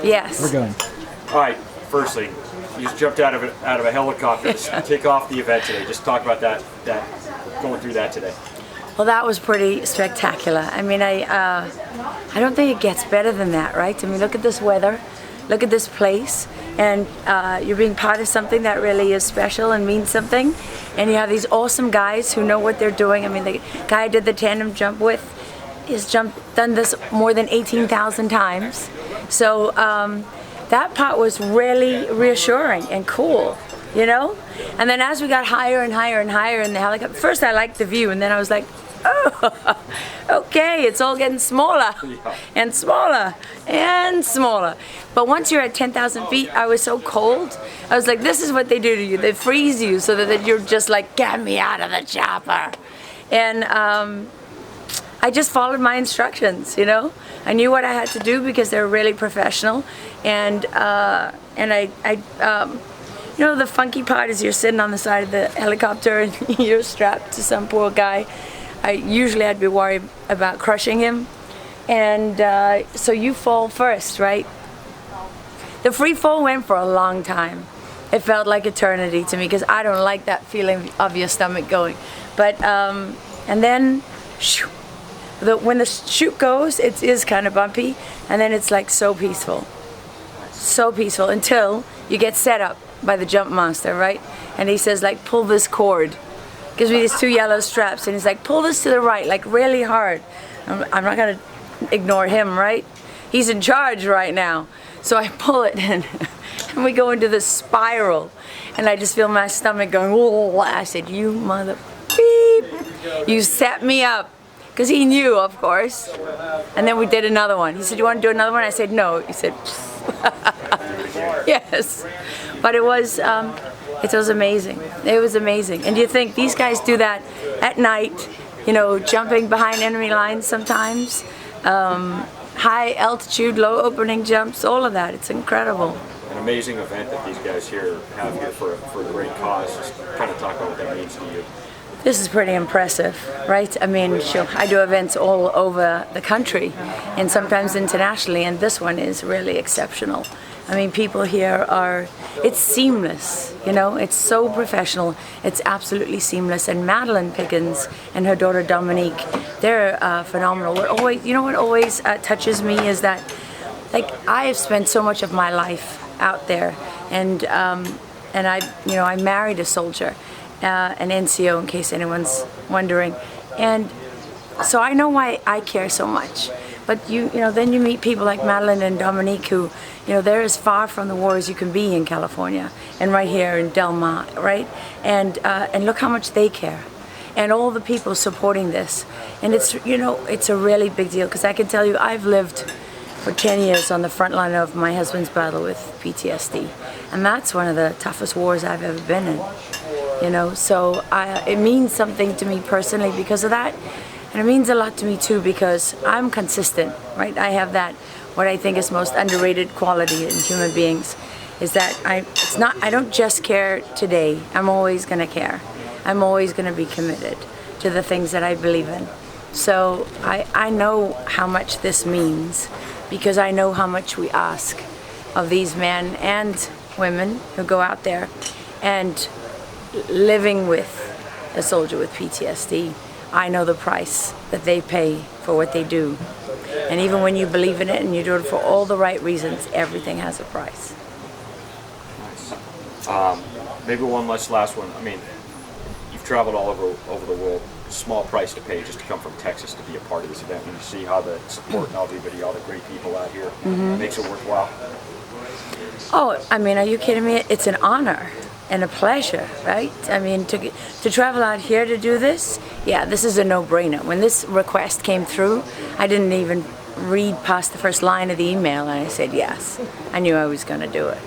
Yes. We're going. All right. Firstly, you just jumped out of a helicopter to kick off the event today. Just talk about that going through that today. Well, that was pretty spectacular. I mean, I don't think it gets better than that, right? I mean, look at this weather, look at this place, and you're being part of something that really is special and means something. And you have these awesome guys who know what they're doing. I mean, the guy I did the tandem jump with has done this more than 18,000 times. So that part was really reassuring and cool, you know? And then as we got higher and higher and higher in the helicopter, first I liked the view, and then I was like, oh, okay, it's all getting smaller and smaller and smaller. But once you're at 10,000 feet, I was so cold. I was like, this is what they do to you. They freeze you so that you're just like, get me out of the chopper. And I just followed my instructions, you know. I knew what I had to do because they're really professional. And you know, the funky part is you're sitting on the side of the helicopter and you're strapped to some poor guy. Usually I'd be worried about crushing him. And so you fall first, right? The free fall went for a long time. It felt like eternity to me because I don't like that feeling of your stomach going. But, and then, shoo, when the chute goes, it is kind of bumpy. And then it's like so peaceful. So peaceful until you get set up by the jump master, right? And he says, like, pull this cord. Gives me these two yellow straps, and he's like, pull this to the right, like really hard. I'm not gonna ignore him, right? He's in charge right now. So I pull it, and we go into this spiral, and I just feel my stomach going, whoa. I said, you mother beep, you set me up. Because he knew, of course. And then we did another one. He said, you want to do another one? I said, no. He said, yes. But it was amazing. It was amazing. And you think these guys do that at night, you know, jumping behind enemy lines sometimes, high altitude, low opening jumps, all of that. It's incredible. An amazing event that these guys here have here for a great cause. Just kind of talk about what that means to you. This is pretty impressive, right? I mean, sure, I do events all over the country and sometimes internationally, and this one is really exceptional. I mean, people here it's seamless, you know, it's so professional, it's absolutely seamless. And Madeline Pickens and her daughter Dominique, they're phenomenal. What always touches me is that, like, I have spent so much of my life out there, and I married a soldier. An NCO, in case anyone's wondering, and so I know why I care so much. But then you meet people like Madeline and Dominique, who, you know, they're as far from the war as you can be in California, and right here in Del Mar, right? And look how much they care, and all the people supporting this, and it's a really big deal, because I can tell you I've lived for 10 years on the front line of my husband's battle with PTSD, and that's one of the toughest wars I've ever been in. You know, so it means something to me personally because of that, and it means a lot to me too because I'm consistent, right? I have that, what I think is most underrated quality in human beings, is that I don't just care today. I'm always going to care. I'm always going to be committed to the things that I believe in. So I know how much this means because I know how much we ask of these men and women who go out there and living with a soldier with PTSD. I know the price that they pay for what they do. And even when you believe in it and you do it for all the right reasons, everything has a price. Nice. Maybe one last one. I mean, you've traveled all over the world. Small price to pay just to come from Texas to be a part of this event. And you see how the support and everybody, all the great people out here, makes it worthwhile. Oh, I mean, are you kidding me? It's an honor and a pleasure, right? I mean, to travel out here to do this, yeah, this is a no-brainer. When this request came through, I didn't even read past the first line of the email, and I said yes. I knew I was going to do it.